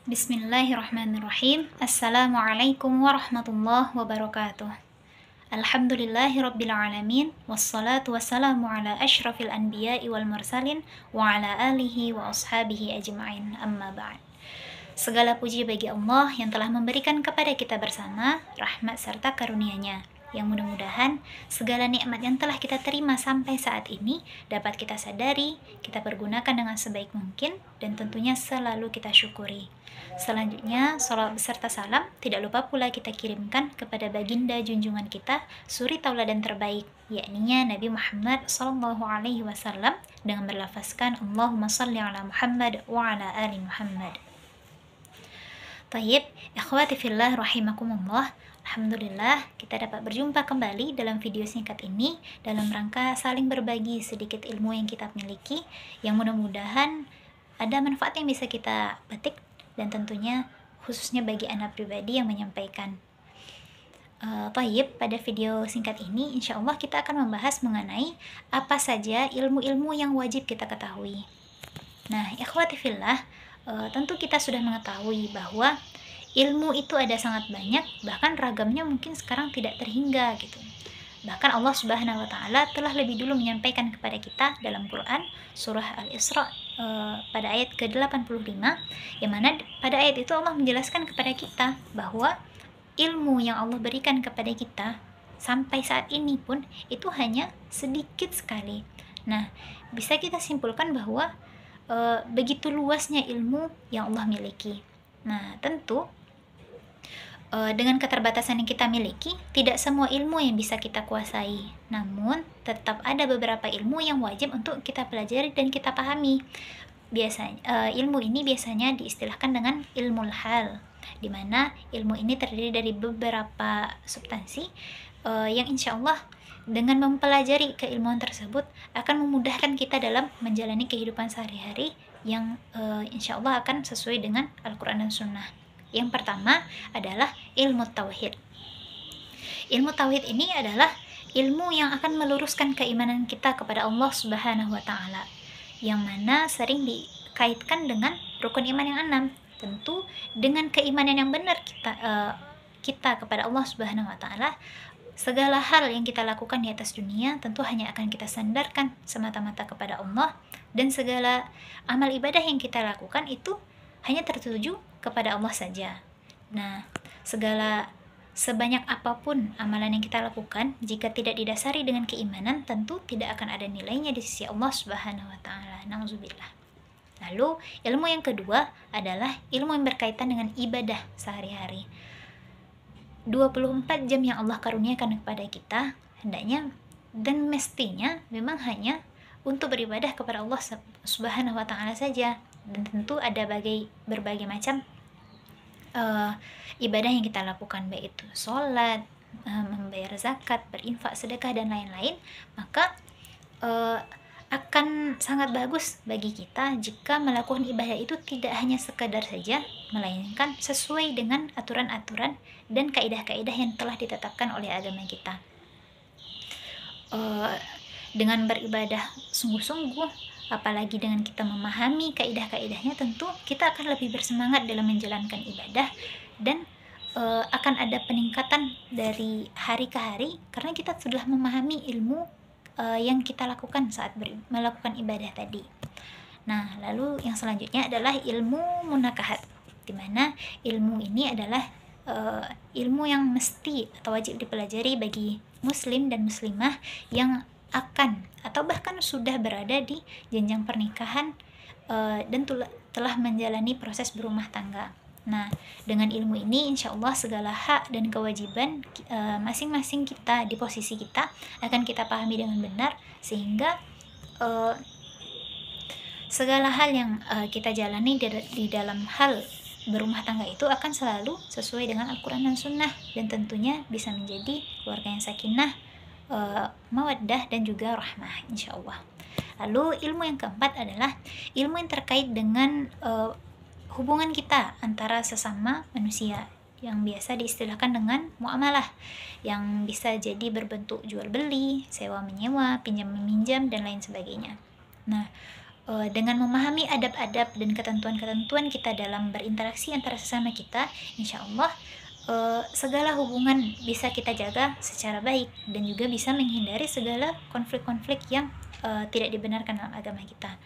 Bismillahirrahmanirrahim. Assalamualaikum warahmatullahi wabarakatuh. Alhamdulillahirabbil alamin wassalatu wassalamu ala asyrafil anbiya'i wal mursalin wa ala alihi wa ashabihi ajma'in. Amma ba'd. Segala puji bagi Allah yang telah memberikan kepada kita bersama rahmat serta karunia-Nya, yang mudah-mudahan segala nikmat yang telah kita terima sampai saat ini dapat kita sadari, kita pergunakan dengan sebaik mungkin, dan tentunya selalu kita syukuri. Selanjutnya, salawat beserta salam tidak lupa pula kita kirimkan kepada baginda junjungan kita, suri tauladan terbaik, yakninya Nabi Muhammad SAW, dengan berlafazkan Allahumma salli ala Muhammad wa ala ali Muhammad. Tayyib, ikhwati fillah rahimakumullah. Alhamdulillah, kita dapat berjumpa kembali dalam video singkat ini dalam rangka saling berbagi sedikit ilmu yang kita miliki, yang mudah-mudahan ada manfaat yang bisa kita petik, dan tentunya khususnya bagi anak pribadi yang menyampaikan. Tayyib, pada video singkat ini insya Allah kita akan membahas mengenai apa saja ilmu-ilmu yang wajib kita ketahui. Nah, ikhwati fillah, tentu kita sudah mengetahui bahwa ilmu itu ada sangat banyak, bahkan ragamnya mungkin sekarang tidak terhingga gitu. Bahkan Allah Subhanahu wa taala telah lebih dulu menyampaikan kepada kita dalam Quran surah Al-Isra pada ayat ke-85, yang mana pada ayat itu Allah menjelaskan kepada kita bahwa ilmu yang Allah berikan kepada kita sampai saat ini pun itu hanya sedikit sekali. Nah, bisa kita simpulkan bahwa begitu luasnya ilmu yang Allah miliki. Nah, tentu dengan keterbatasan yang kita miliki, tidak semua ilmu yang bisa kita kuasai. Namun, tetap ada beberapa ilmu yang wajib untuk kita pelajari dan kita pahami. Biasanya, ilmu ini biasanya diistilahkan dengan ilmu hal, di mana ilmu ini terdiri dari beberapa substansi yang insya Allah dengan mempelajari keilmuan tersebut akan memudahkan kita dalam menjalani kehidupan sehari-hari yang insya Allah akan sesuai dengan Al-Quran dan Sunnah. Yang pertama adalah ilmu tauhid. Ilmu tauhid ini adalah ilmu yang akan meluruskan keimanan kita kepada Allah Subhanahu wa taala, yang mana sering dikaitkan dengan rukun iman yang 6. Tentu dengan keimanan yang benar kita kepada Allah Subhanahu wa taala, segala hal yang kita lakukan di atas dunia tentu hanya akan kita sandarkan semata-mata kepada Allah, dan segala amal ibadah yang kita lakukan itu hanya tertuju kepada Allah saja. Nah, sebanyak apapun amalan yang kita lakukan, jika tidak didasari dengan keimanan, tentu tidak akan ada nilainya di sisi Allah Subhanahu wa taala. Nauzubillah. Lalu, ilmu yang kedua adalah ilmu yang berkaitan dengan ibadah sehari-hari. 24 jam yang Allah karuniakan kepada kita hendaknya dan mestinya memang hanya untuk beribadah kepada Allah Subhanahu wa taala saja. Dan tentu ada berbagai macam ibadah yang kita lakukan, baik itu sholat, membayar zakat, berinfak, sedekah, dan lain-lain. Maka akan sangat bagus bagi kita jika melakukan ibadah itu tidak hanya sekadar saja, melainkan sesuai dengan aturan-aturan dan kaidah-kaidah yang telah ditetapkan oleh agama kita. Dengan beribadah sungguh-sungguh, apalagi dengan kita memahami kaidah-kaidahnya, tentu kita akan lebih bersemangat dalam menjalankan ibadah, dan akan ada peningkatan dari hari ke hari karena kita sudah memahami ilmu yang kita lakukan saat melakukan ibadah tadi. Nah, lalu yang selanjutnya adalah ilmu munakahat, di mana ilmu ini adalah ilmu yang mesti atau wajib dipelajari bagi muslim dan muslimah yang akan atau bahkan sudah berada di jenjang pernikahan dan telah menjalani proses berumah tangga. Nah, dengan ilmu ini insya Allah segala hak dan kewajiban masing-masing kita di posisi kita akan kita pahami dengan benar, sehingga segala hal yang kita jalani di dalam hal berumah tangga itu akan selalu sesuai dengan Al-Quran dan Sunnah, dan tentunya bisa menjadi keluarga yang sakinah, mawaddah, dan juga rahmah insya Allah. Lalu ilmu yang keempat adalah ilmu yang terkait dengan hubungan kita antara sesama manusia, yang biasa diistilahkan dengan muamalah, yang bisa jadi berbentuk jual beli, sewa menyewa, pinjam meminjam, dan lain sebagainya. Nah, dengan memahami adab-adab dan ketentuan-ketentuan kita dalam berinteraksi antara sesama kita, insya Allah segala hubungan bisa kita jaga secara baik dan juga bisa menghindari segala konflik-konflik yang tidak dibenarkan dalam agama kita.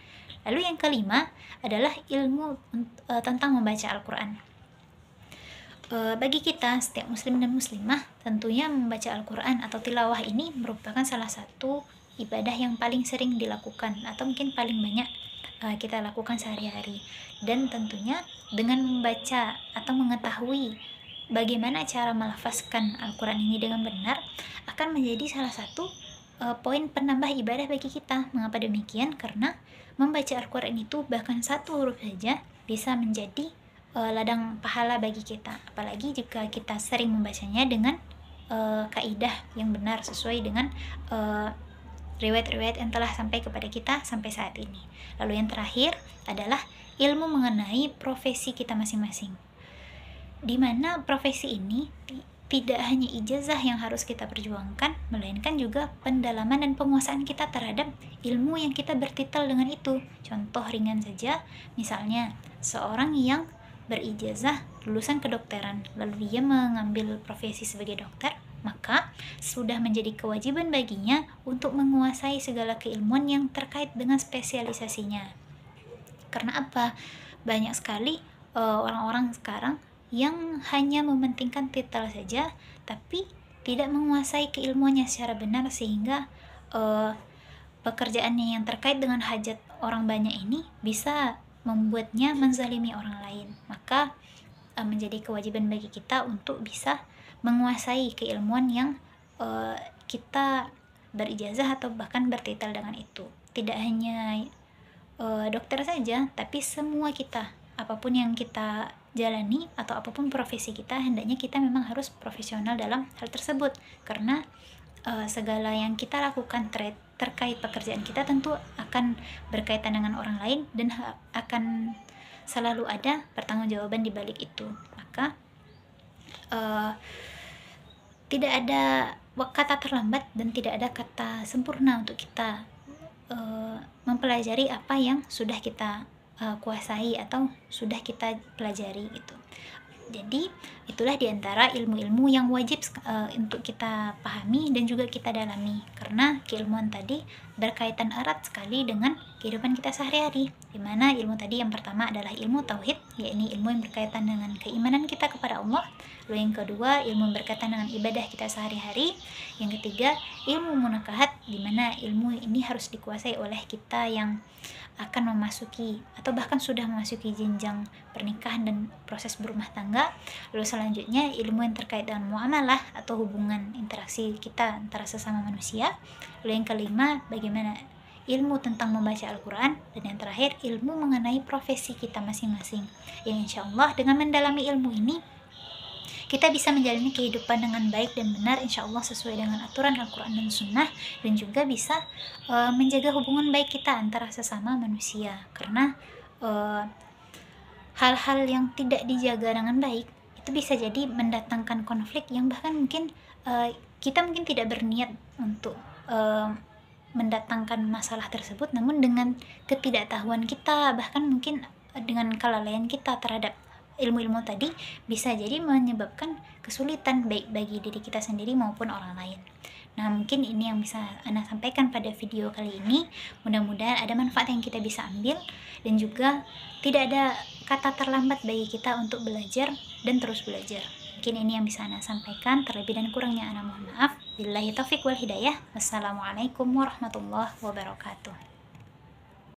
Lalu yang kelima adalah ilmu tentang membaca Al-Quran. Bagi kita, setiap muslim dan muslimah, tentunya membaca Al-Quran atau tilawah ini merupakan salah satu ibadah yang paling sering dilakukan atau mungkin paling banyak kita lakukan sehari-hari. Dan tentunya dengan membaca atau mengetahui bagaimana cara melafazkan Al-Quran ini dengan benar akan menjadi salah satu poin penambah ibadah bagi kita. Mengapa demikian? Karena membaca Al-Quran itu bahkan satu huruf saja bisa menjadi ladang pahala bagi kita, apalagi jika kita sering membacanya dengan kaidah yang benar sesuai dengan riwayat-riwayat yang telah sampai kepada kita sampai saat ini. Lalu yang terakhir adalah ilmu mengenai profesi kita masing-masing, di mana profesi ini tidak hanya ijazah yang harus kita perjuangkan, melainkan juga pendalaman dan penguasaan kita terhadap ilmu yang kita bertitel dengan itu. Contoh ringan saja, misalnya seorang yang berijazah lulusan kedokteran, lalu dia mengambil profesi sebagai dokter, maka sudah menjadi kewajiban baginya untuk menguasai segala keilmuan yang terkait dengan spesialisasinya. Karena apa? Banyak sekali orang-orang sekarang yang hanya mementingkan titel saja, tapi tidak menguasai keilmuannya secara benar, sehingga pekerjaannya yang terkait dengan hajat orang banyak ini bisa membuatnya menzalimi orang lain. Maka menjadi kewajiban bagi kita untuk bisa menguasai keilmuan yang kita berijazah atau bahkan bertitel dengan itu. Tidak hanya dokter saja, tapi semua kita, apapun yang kita jalani atau apapun profesi kita, hendaknya kita memang harus profesional dalam hal tersebut, karena segala yang kita lakukan terkait pekerjaan kita tentu akan berkaitan dengan orang lain dan akan selalu ada pertanggungjawaban di balik itu. Maka tidak ada kata terlambat dan tidak ada kata sempurna untuk kita mempelajari apa yang sudah kita kuasai atau sudah kita pelajari gitu. Jadi itulah diantara ilmu-ilmu yang wajib untuk kita pahami dan juga kita dalami, karena keilmuan tadi berkaitan erat sekali dengan kehidupan kita sehari-hari, dimana ilmu tadi yang pertama adalah ilmu tauhid, yakni ilmu yang berkaitan dengan keimanan kita kepada Allah. Lalu yang kedua, ilmu yang berkaitan dengan ibadah kita sehari-hari. Yang ketiga, ilmu munakahat, dimana ilmu ini harus dikuasai oleh kita yang akan memasuki atau bahkan sudah memasuki jenjang pernikahan dan proses berumah tangga. Lalu selanjutnya ilmu yang terkait dengan muamalah atau hubungan interaksi kita antara sesama manusia. Lalu yang kelima, bagaimana ilmu tentang membaca Al-Quran. Dan yang terakhir, ilmu mengenai profesi kita masing-masing, yang insya Allah dengan mendalami ilmu ini kita bisa menjalani kehidupan dengan baik dan benar, insya Allah sesuai dengan aturan Al-Quran dan Sunnah, dan juga bisa menjaga hubungan baik kita antara sesama manusia. Karena hal-hal yang tidak dijaga dengan baik itu bisa jadi mendatangkan konflik yang bahkan mungkin kita mungkin tidak berniat untuk mendatangkan masalah tersebut, namun dengan ketidaktahuan kita, bahkan mungkin dengan kelalaian kita terhadap ilmu-ilmu tadi, bisa jadi menyebabkan kesulitan baik bagi diri kita sendiri maupun orang lain. Nah, mungkin ini yang bisa Ana sampaikan pada video kali ini. Mudah-mudahan ada manfaat yang kita bisa ambil, dan juga tidak ada kata terlambat bagi kita untuk belajar dan terus belajar. Mungkin ini yang bisa Ana sampaikan. Terlebih dan kurangnya Ana mohon maaf. Billahi taufiq wal hidayah. Wassalamualaikum warahmatullahi wabarakatuh.